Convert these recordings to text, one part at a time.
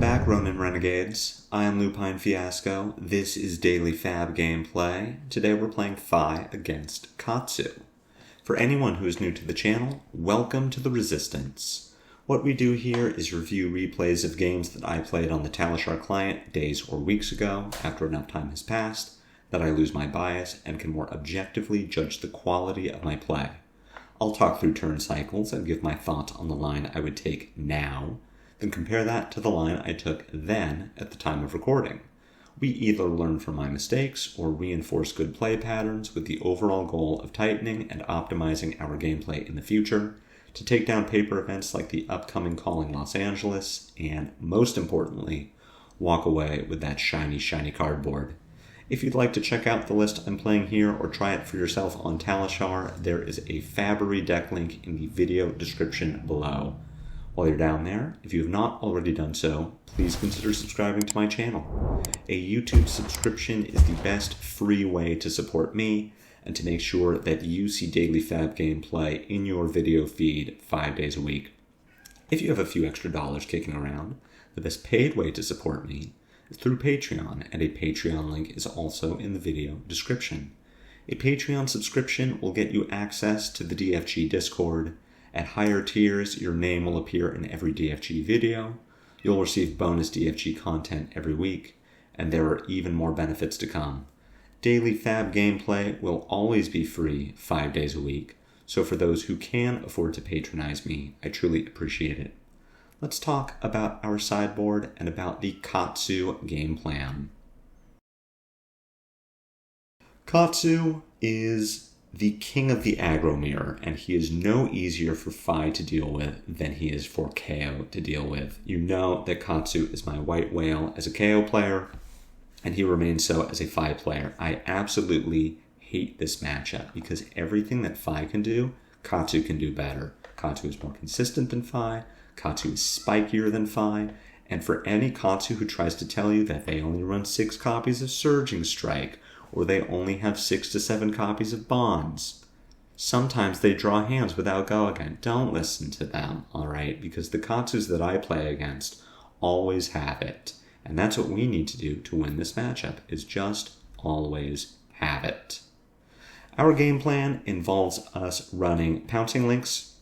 Welcome back, Ronin Renegades. I am Lupine Fiasco. This is Daily FaB gameplay. Today we're playing FaB against Katsu. For anyone who is new to the channel, welcome to the Resistance. What we do here is review replays of games that I played on the Talishar client days or weeks ago, after enough time has passed, that I lose my bias and can more objectively judge the quality of my play. I'll talk through turn cycles and give my thoughts on the line I would take now, then compare that to the line I took then at the time of recording. We either learn from my mistakes or reinforce good play patterns with the overall goal of tightening and optimizing our gameplay in the future to take down paper events like the upcoming Calling Los Angeles and, most importantly, walk away with that shiny cardboard. If you'd like to check out the list I'm playing here or try it for yourself on Talishar, there is a FaBery deck link in the video description below. While you're down there, if you have not already done so, please consider subscribing to my channel. A YouTube subscription is the best free way to support me and to make sure that you see daily FaB gameplay in your video feed 5 days a week. If you have a few extra dollars kicking around, the best paid way to support me is through Patreon, and a Patreon link is also in the video description. A Patreon subscription will get you access to the DFG Discord. At higher tiers, your name will appear in every DFG video, you'll receive bonus DFG content every week, and there are even more benefits to come. Daily FaB gameplay will always be free 5 days a week, so for those who can afford to patronize me, I truly appreciate it. Let's talk about our sideboard and about the Katsu game plan. Katsu is the king of the aggro mirror, and he is no easier for FaB to deal with than he is for KO to deal with. You know that Katsu is my white whale as a KO player, and he remains so as a FaB player. I absolutely hate this matchup because everything that FaB can do, Katsu can do better. Katsu is more consistent than FaB, Katsu is spikier than FaB, and for any Katsu who tries to tell you that they only run 6 copies of Surging Strike, or they only have 6 to 7 copies of Bonds, sometimes they draw hands without go again. Don't listen to them, alright? Because the Katsus that I play against always have it. And that's what we need to do to win this matchup, is just always have it. Our game plan involves us running Pouncing Links.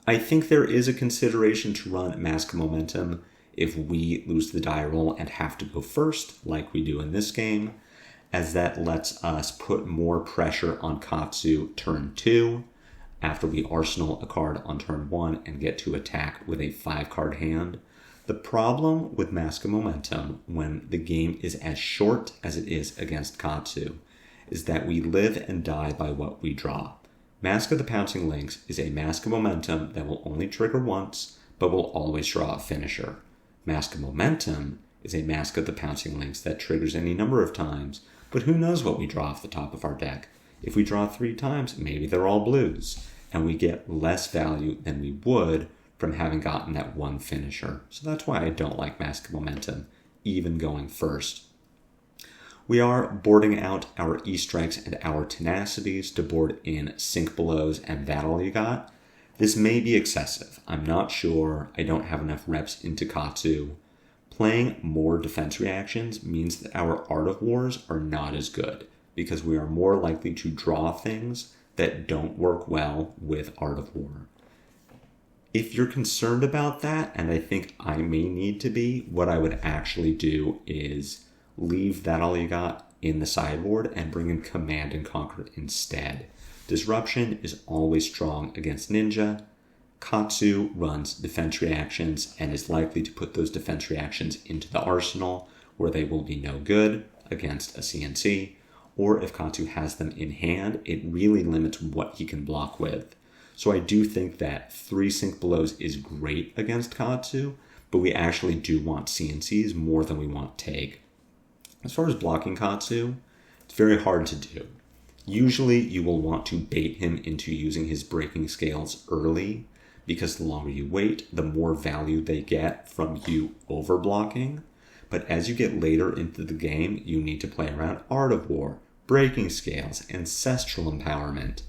I think there is a consideration to run Mask Momentum if we lose the die roll and have to go first, like we do in this game, as that lets us put more pressure on Katsu turn 2 after we arsenal a card on turn 1 and get to attack with a 5-card hand. The problem with Mask of Momentum when the game is as short as it is against Katsu is that we live and die by what we draw. Mask of the Pouncing Links is a Mask of Momentum that will only trigger once, but will always draw a finisher. Mask of Momentum is a Mask of the Pouncing Links that triggers any number of times, but who knows what we draw off the top of our deck. If we draw 3 times, maybe they're all blues, and we get less value than we would from having gotten that one finisher. So that's why I don't like Mask of Momentum, even going first. We are boarding out our E-Strikes and our Tenacities to board in Sink Belows and That All You Got. This may be excessive. I'm not sure. I don't have enough reps into Katsu. Playing more defense reactions means that our Art of Wars are not as good, because we are more likely to draw things that don't work well with Art of War. If you're concerned about that, and I think I may need to be, what I would actually do is leave That All You Got in the sideboard and bring in Command and Conquer instead. Disruption is always strong against Ninja. Katsu runs defense reactions and is likely to put those defense reactions into the arsenal where they will be no good against a CNC, or if Katsu has them in hand, it really limits what he can block with. So I do think that 3 Sink Belows is great against Katsu, but we actually do want CNCs more than we want Tag. As far as blocking Katsu, it's very hard to do. Usually you will want to bait him into using his breaking scales early, because the longer you wait, the more value they get from you overblocking. But as you get later into the game, you need to play around Art of War, Breaking Scales, Ancestral Empowerment,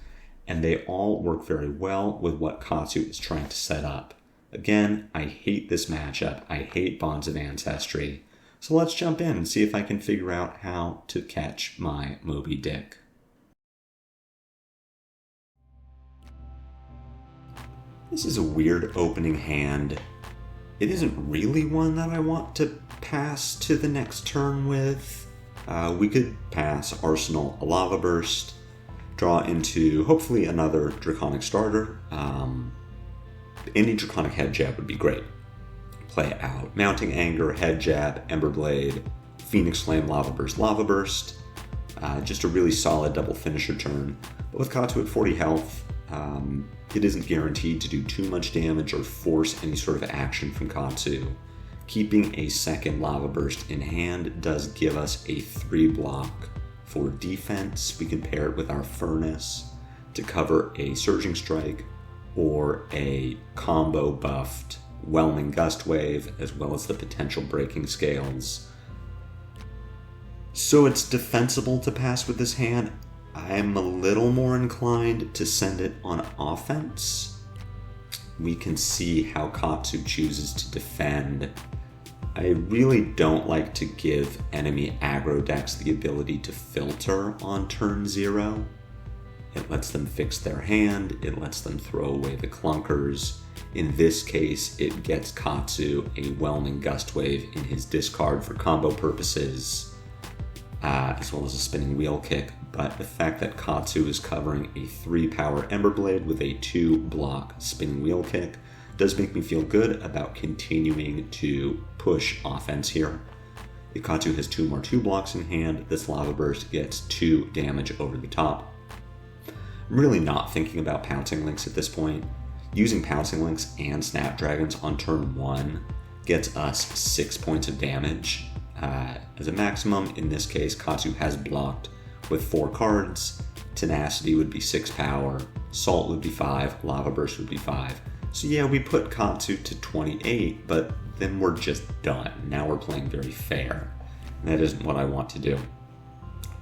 and they all work very well with what Katsu is trying to set up. Again, I hate this matchup. I hate Bonds of Ancestry. So let's jump in and see if I can figure out how to catch my Moby Dick. This is a weird opening hand. It isn't really one that I want to pass to the next turn with. We could pass Arsenal a Lava Burst, draw into hopefully another Draconic starter. Any Draconic Head Jab would be great. Play out Mounting Anger, Head Jab, Emberblade, Phoenix Flame, Lava Burst. Just a really solid double finisher turn. But with Katsu at 40 health, it isn't guaranteed to do too much damage or force any sort of action from Katsu. Keeping a second Lava Burst in hand does give us a 3 block for defense. We can pair it with our Furnace to cover a Surging Strike or a combo buffed Whelming Gust Wave, as well as the potential Breaking Scales. So it's defensible to pass with this hand. I'm a little more inclined to send it on offense. We can see how Katsu chooses to defend. I really don't like to give enemy aggro decks the ability to filter on turn 0. It lets them fix their hand, it lets them throw away the clunkers. In this case, it gets Katsu a Whelming Gust Wave in his discard for combo purposes, as well as a Spinning Wheel Kick. But the fact that Katsu is covering a 3-power Emberblade with a 2-block Spinning Wheel Kick does make me feel good about continuing to push offense here. If Katsu has 2 more 2-blocks in hand, this Lava Burst gets 2 damage over the top. I'm really not thinking about Pouncing Lynx at this point. Using Pouncing Lynx and Snapdragons on turn 1 gets us 6 points of damage. As a maximum, in this case, Katsu has blocked with 4 cards. Tenacity would be 6 power, Salt would be 5, Lava Burst would be 5. So yeah, we put Katsu to 28, but then we're just done. Now we're playing very fair. And that isn't what I want to do.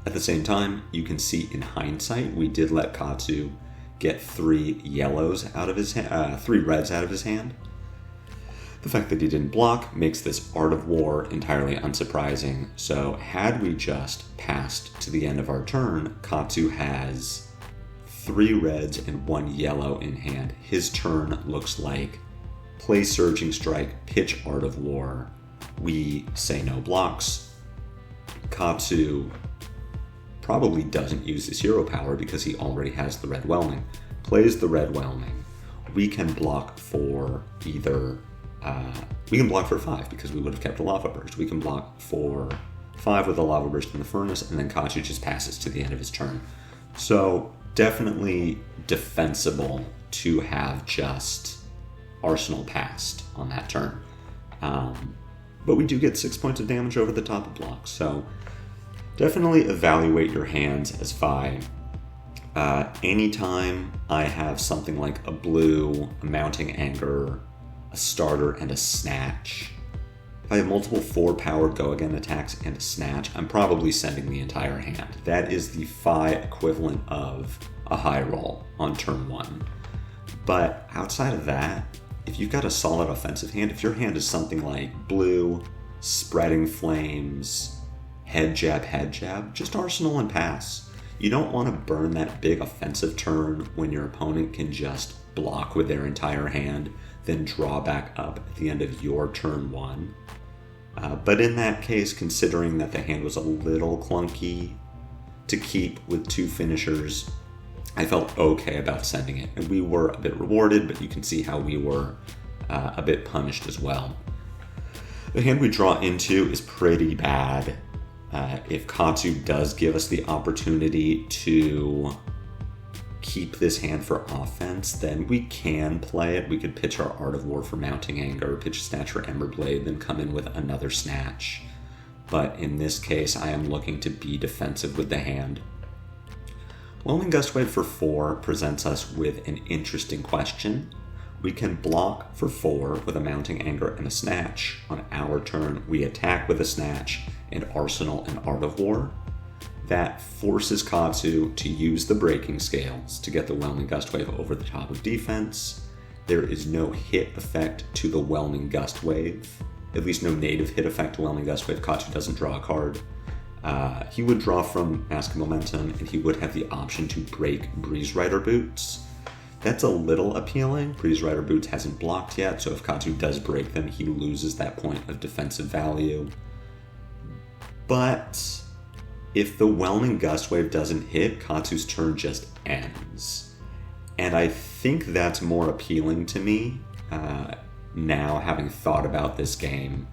At the same time, you can see in hindsight, we did let Katsu get 3 yellows out of his 3 reds out of his hand. The fact that he didn't block makes this Art of War entirely unsurprising. So had we just passed to the end of our turn, Katsu has 3 reds and 1 yellow in hand. His turn looks like play Surging Strike, pitch Art of War. We say no blocks. Katsu probably doesn't use his hero power because he already has the red Whelming. Plays the red Whelming. We can block for either... we can block for 5 because we would have kept a Lava Burst. We can block for 5 with a Lava Burst in the Furnace, and then Katsu just passes to the end of his turn. So definitely defensible to have just Arsenal passed on that turn. But we do get 6 points of damage over the top of blocks, so definitely evaluate your hands as FaB. Anytime I have something like a blue, a Mounting Anger, a starter, and a Snatch, if I have multiple 4-power go-again attacks and a Snatch, I'm probably sending the entire hand. That is the FaB equivalent of a high roll on turn 1. But outside of that, if you've got a solid offensive hand, if your hand is something like blue, Spreading Flames, head jab, just Arsenal and pass. You don't want to burn that big offensive turn when your opponent can just block with their entire hand, then draw back up at the end of your turn 1. But in that case, considering that the hand was a little clunky to keep with 2 finishers, I felt okay about sending it. And we were a bit rewarded, but you can see how we were a bit punished as well. The hand we draw into is pretty bad. If Katsu does give us the opportunity to keep this hand for offense, then we can play it. We could pitch our Art of War for Mounting Anger, pitch Snatch for Emberblade, then come in with another Snatch. But in this case, I am looking to be defensive with the hand. Whelming Gust Wave for 4 presents us with an interesting question. We can block for 4 with a Mounting Anger and a Snatch. On our turn, we attack with a Snatch and Arsenal and Art of War. That forces Katsu to use the Breaking Scales to get the Whelming Gust Wave over the top of defense. there is no hit effect to the Whelming Gust Wave. At least no native hit effect to Whelming Gust Wave. Katsu doesn't draw a card. He would draw from Mask of Momentum, and he would have the option to break Breeze Rider Boots. That's a little appealing. Breeze Rider Boots hasn't blocked yet, so if Katsu does break them, he loses that point of defensive value. But if the Whelming Gust Wave doesn't hit, Katsu's turn just ends. And I think that's more appealing to me now, having thought about this game.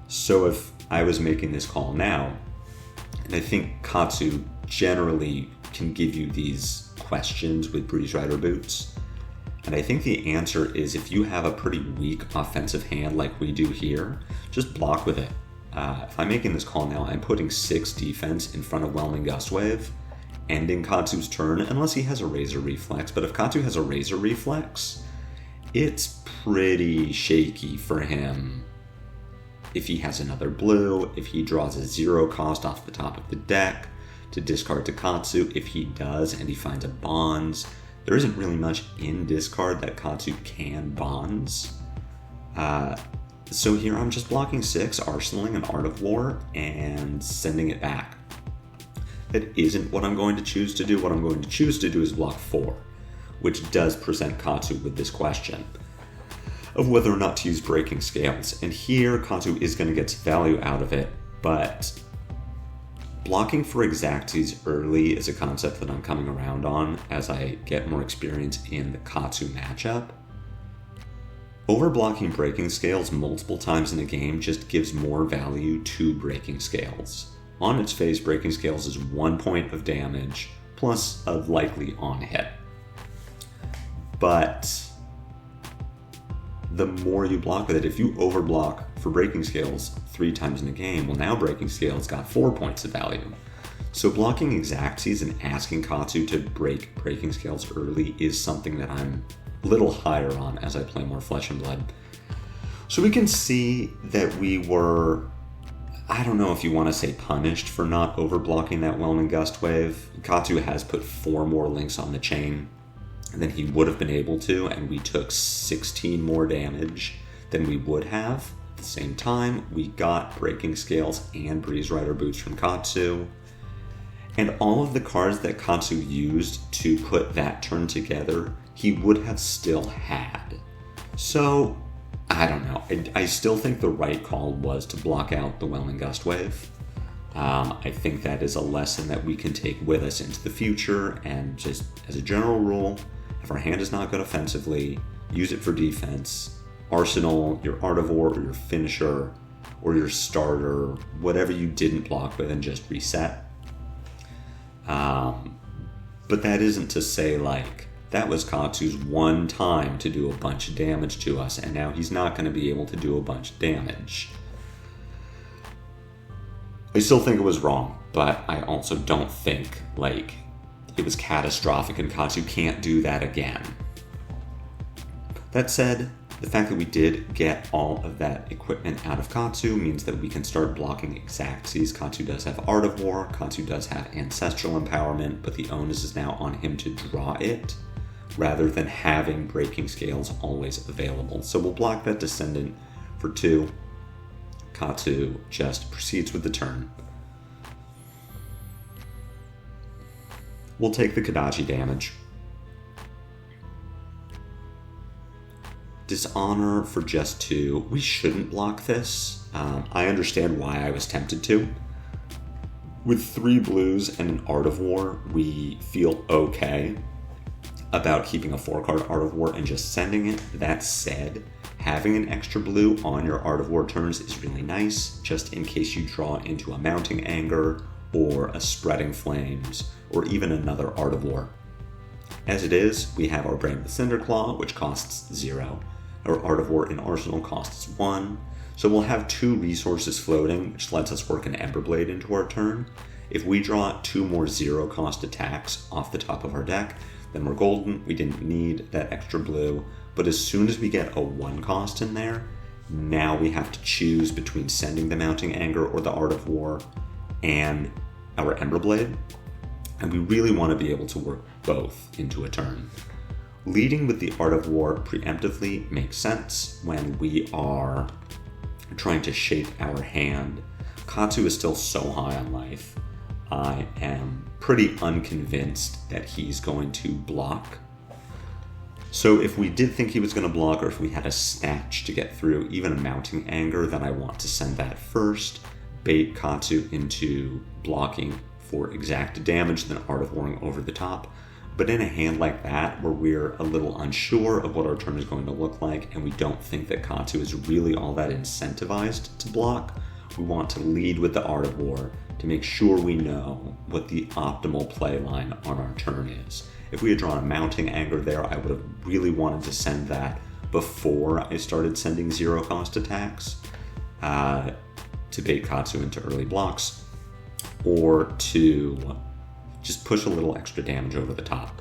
So if I was making this call now, and I think Katsu generally can give you these questions with Breeze Rider Boots. And I think the answer is if you have a pretty weak offensive hand like we do here, just block with it. If I'm making this call now, I'm putting 6 defense in front of Whelming Gust Wave, ending Katsu's turn, unless he has a Razor Reflex. But if Katsu has a Razor Reflex, it's pretty shaky for him. If he has another blue, if he draws a 0 cost off the top of the deck to discard to Katsu, if he does and he finds a Bonds, there isn't really much in discard that Katsu can Bonds. So here I'm just blocking 6, arsenaling an Art of War, and sending it back. That isn't what I'm going to choose to do. What I'm going to choose to do is block 4, which does present Katsu with this question of whether or not to use Breaking Scales. And here, Katsu is going to get value out of it, but blocking for Exacties early is a concept that I'm coming around on as I get more experience in the Katsu matchup. Overblocking Breaking Scales multiple times in a game just gives more value to Breaking Scales. On its face, Breaking Scales is 1 point of damage, plus a likely on-hit. But the more you block with it, if you overblock for Breaking Scales 3 times in a game, well, now Breaking Scales got 4 points of value. So blocking Exacties and asking Katsu to break Breaking Scales early is something that I'm a little higher on as I play more Flesh and Blood. So we can see that we were, I don't know if you want to say punished for not overblocking that Whelming Gust Wave. Katsu has put 4 more links on the chain than he would have been able to, and we took 16 more damage than we would have. At the same time, we got Breaking Scales and Breeze Rider Boots from Katsu. And all of the cards that Katsu used to put that turn together, he would have still had. So, I don't know. I still think the right call was to block out the Whelming Gust Wave. I think that is a lesson that we can take with us into the future, and just as a general rule, if our hand is not good offensively, use it for defense. Arsenal your Art of War or your finisher or your starter, whatever you didn't block with, and just reset. But that isn't to say, like, that was Katsu's one time to do a bunch of damage to us, and now he's not going to be able to do a bunch of damage. I still think it was wrong, but I also don't think, like, it was catastrophic and Katsu can't do that again. That said, the fact that we did get all of that equipment out of Katsu means that we can start blocking Exacties. Katsu does have Art of War, Katsu does have Ancestral Empowerment, but the onus is now on him to draw it, rather than having Breaking Scales always available. So we'll block that Descendant for 2. Katsu just proceeds with the turn. We'll take the Kadachi damage. Dishonor for just 2. We shouldn't block this. I understand why I was tempted to. With 3 blues and an Art of War, we feel okay about keeping a 4-card Art of War and just sending it. That said, having an extra blue on your Art of War turns is really nice, just in case you draw into a Mounting Anger or a Spreading Flames, or even another Art of War. As it is, we have our Brand of the Cinderclaw, which costs 0. Our Art of War in Arsenal costs 1. So we'll have 2 resources floating, which lets us work an Emberblade into our turn. If we draw 2 more 0-cost attacks off the top of our deck, then we're golden. We didn't need that extra blue. But as soon as we get a 1-cost in there, now we have to choose between sending the Mounting Anger or the Art of War and our Emberblade. And we really want to be able to work both into a turn. Leading with the Art of War preemptively makes sense when we are trying to shape our hand. Katsu is still so high on life. I am pretty unconvinced that he's going to block. So if we did think he was going to block, or if we had a snatch to get through, even a mounting anger, then I want to send that first, bait Katsu into blocking for exact damage, then Art of Warring over the top. But in a hand like that, where we're a little unsure of what our turn is going to look like, and we don't think that Katsu is really all that incentivized to block, we want to lead with the Art of War to make sure we know what the optimal play line on our turn is. If we had drawn a mounting anger there, I would have really wanted to send that before I started sending zero cost attacks to bait Katsu into early blocks, or to just push a little extra damage over the top.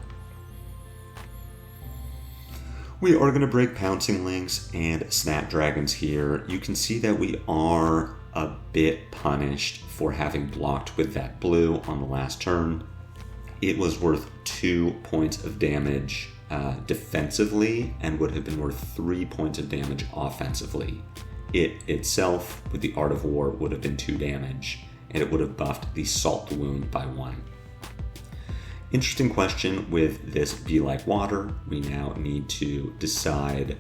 We are going to break Pouncing Lynx and Snapdragons here. You can see that we are a bit punished for having blocked with that blue on the last turn. It was worth 2 points of damage defensively and would have been worth 3 points of damage offensively. It itself, with the Art of War, would have been 2 damage, and it would have buffed the Salt Wound by 1. Interesting question with this Be Like Water. We now need to decide,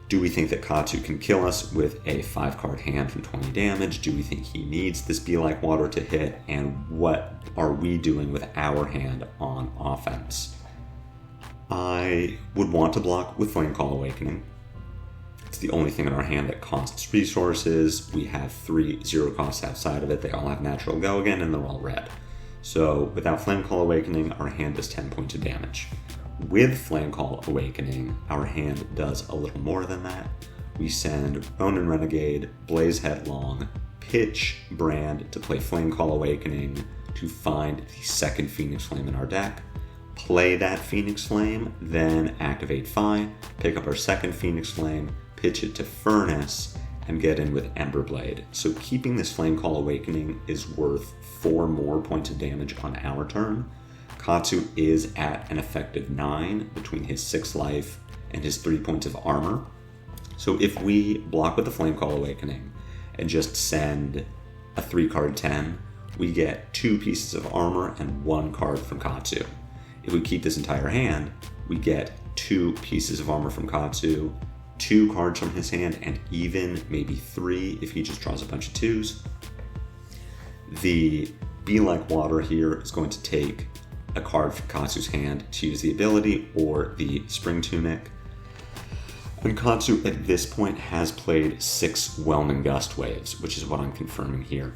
do we think that Katsu can kill us with a 5-card hand from 20 damage? Do we think he needs this Be Like Water to hit? And what are we doing with our hand on offense? I would want to block with Flamecall Awakening. It's the only thing in our hand that costs resources. We have 3 zero costs outside of it. They all have natural go again, and they're all red. So without Flamecall Awakening, our hand does 10 points of damage. With Flamecall Awakening, our hand does a little more than that. We send Ronin Renegade, Blaze Headlong, pitch Brand to play Flamecall Awakening to find the second Phoenix Flame in our deck, play that Phoenix Flame, then activate FaB, pick up our second Phoenix Flame, pitch it to Furnace, and get in with Emberblade. So keeping this Flamecall Awakening is worth 4 more points of damage on our turn. Katsu is at an effective 9 between his 6 life and his 3 points of armor. So if we block with the Flamecall Awakening and just send a 3-card 10, we get 2 pieces of armor and 1 card from Katsu. If we keep this entire hand, we get 2 pieces of armor from Katsu, 2 cards from his hand, and even maybe 3 if he just draws a bunch of 2s. The Be Like Water here is going to take a card from Katsu's hand to use the ability or the Spring Tunic. And Katsu at this point has played 6 Whelming Gust Waves, which is what I'm confirming here.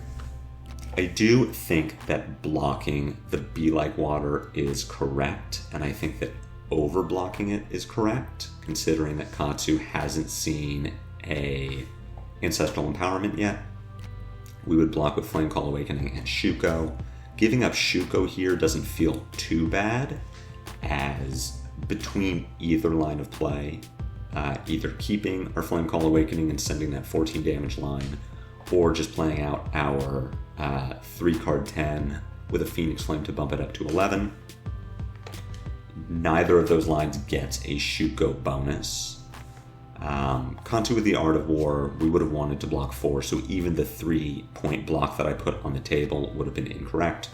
I do think that blocking the Be Like Water is correct, and I think that over-blocking it is correct, considering that Katsu hasn't seen a Ancestral Empowerment yet. We would block with Flamecall Awakening and Shuko. Giving up Shuko here doesn't feel too bad, as between either line of play, either keeping our Flamecall Awakening and sending that 14 damage line, or just playing out our 3-card 10 with a Phoenix Flame to bump it up to 11. Neither of those lines gets a Shuko bonus. Katsu with the Art of War, we would have wanted to block 4, so even the 3-point block that I put on the table would have been incorrect.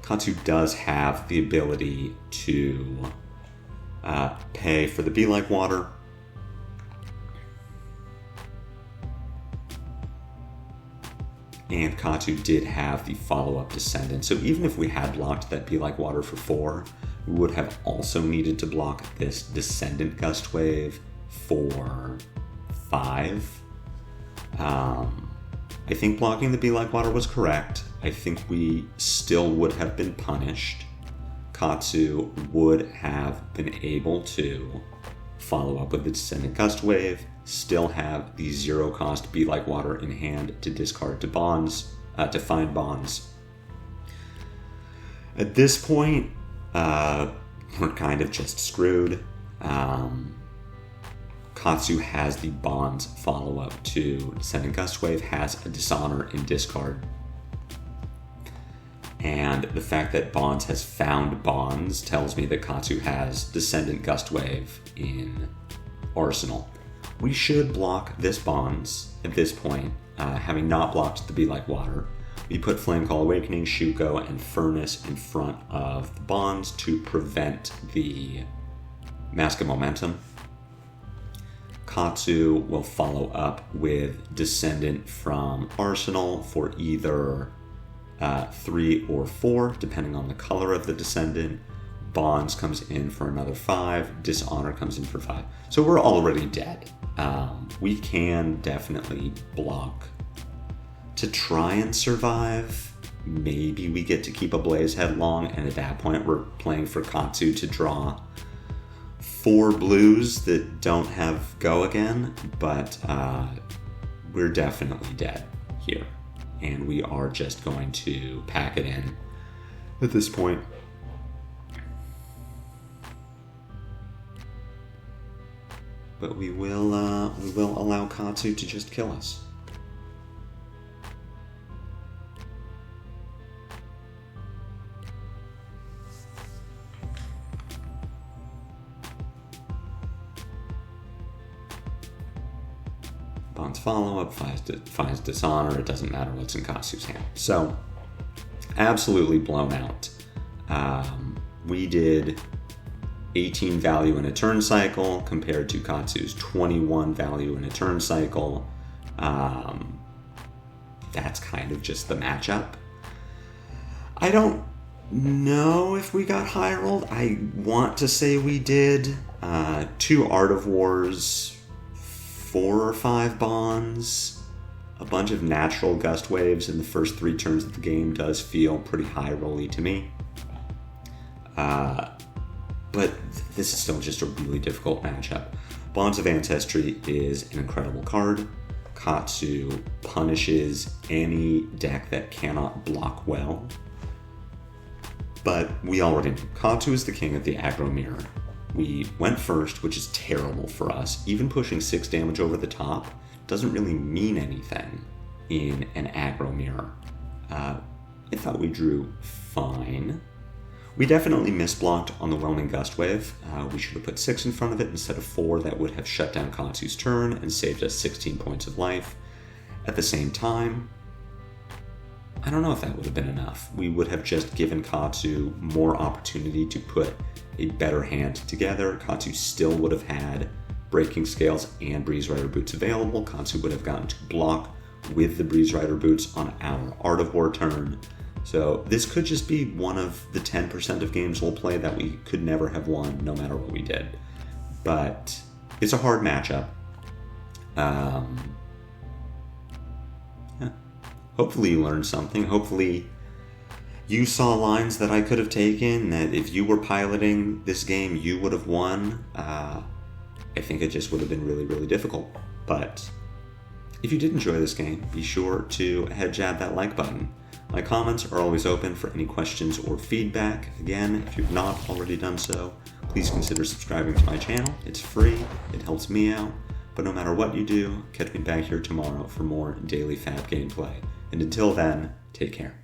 Katsu does have the ability to pay for the Be Like Water. And Katsu did have the follow-up Descendant. So even if we had blocked that Be Like Water for 4, we would have also needed to block this Descendant Gust Wave for 5. I think blocking the Be Like Water was correct. I think we still would have been punished. Katsu would have been able to follow up with the Descendant Gust Wave, still have the 0-cost Be Like Water in hand to discard to bonds, to find bonds. At this point, we're kind of just screwed. Katsu has the bonds follow-up to Descendant Gust Wave, has a Dishonor in discard. And the fact that Bonds has found Bonds tells me that Katsu has Descendant Gust Wave in Arsenal. We should block this Bonds at this point, having not blocked the Be Like Water. We put Flame Call Awakening, Shuko, and Furnace in front of the Bonds to prevent the Mask of Momentum. Katsu will follow up with Descendant from Arsenal for either 3 or 4, depending on the color of the Descendant. Bonds comes in for another 5. Dishonor comes in for 5. So we're already dead. We can definitely block to try and survive. Maybe we get to keep a Blaze Headlong, and at that point we're playing for Katsu to draw 4 blues that don't have Go again, but we're definitely dead here. And we are just going to pack it in at this point. But we will allow Katsu to just kill us. Bond's follow-up finds Dishonor. It doesn't matter what's in Katsu's hand. So, absolutely blown out. We did 18 value in a turn cycle compared to Katsu's 21 value in a turn cycle. That's kind of just the matchup. I don't know if we got high rolled. I want to say we did. 2 Art of Wars, 4 or 5 Bonds, a bunch of natural Gust Waves in the first 3 turns of the game does feel pretty high rolly to me. But this is still just a really difficult matchup. Bonds of Ancestry is an incredible card. Katsu punishes any deck that cannot block well. But we already know Katsu is the king of the aggro mirror. We went first, which is terrible for us. Even pushing 6 damage over the top doesn't really mean anything in an aggro mirror. I thought we drew fine. We definitely misblocked on the Whelming Gust Wave. We should have put 6 in front of it instead of 4. That would have shut down Katsu's turn and saved us 16 points of life. At the same time, I don't know if that would have been enough. We would have just given Katsu more opportunity to put a better hand together. Katsu still would have had Breaking Scales and Breeze Rider Boots available. Katsu would have gotten to block with the Breeze Rider Boots on our Art of War turn. So this could just be one of the 10% of games we'll play that we could never have won no matter what we did. But it's a hard matchup. Yeah. Hopefully you learned something. Hopefully you saw lines that I could have taken, that if you were piloting this game, you would have won. I think it just would have been really, really difficult. But if you did enjoy this game, be sure to head jab that like button. My comments are always open for any questions or feedback. Again, if you've not already done so, please consider subscribing to my channel. It's free, it helps me out. But no matter what you do, catch me back here tomorrow for more daily FaB gameplay. And until then, take care.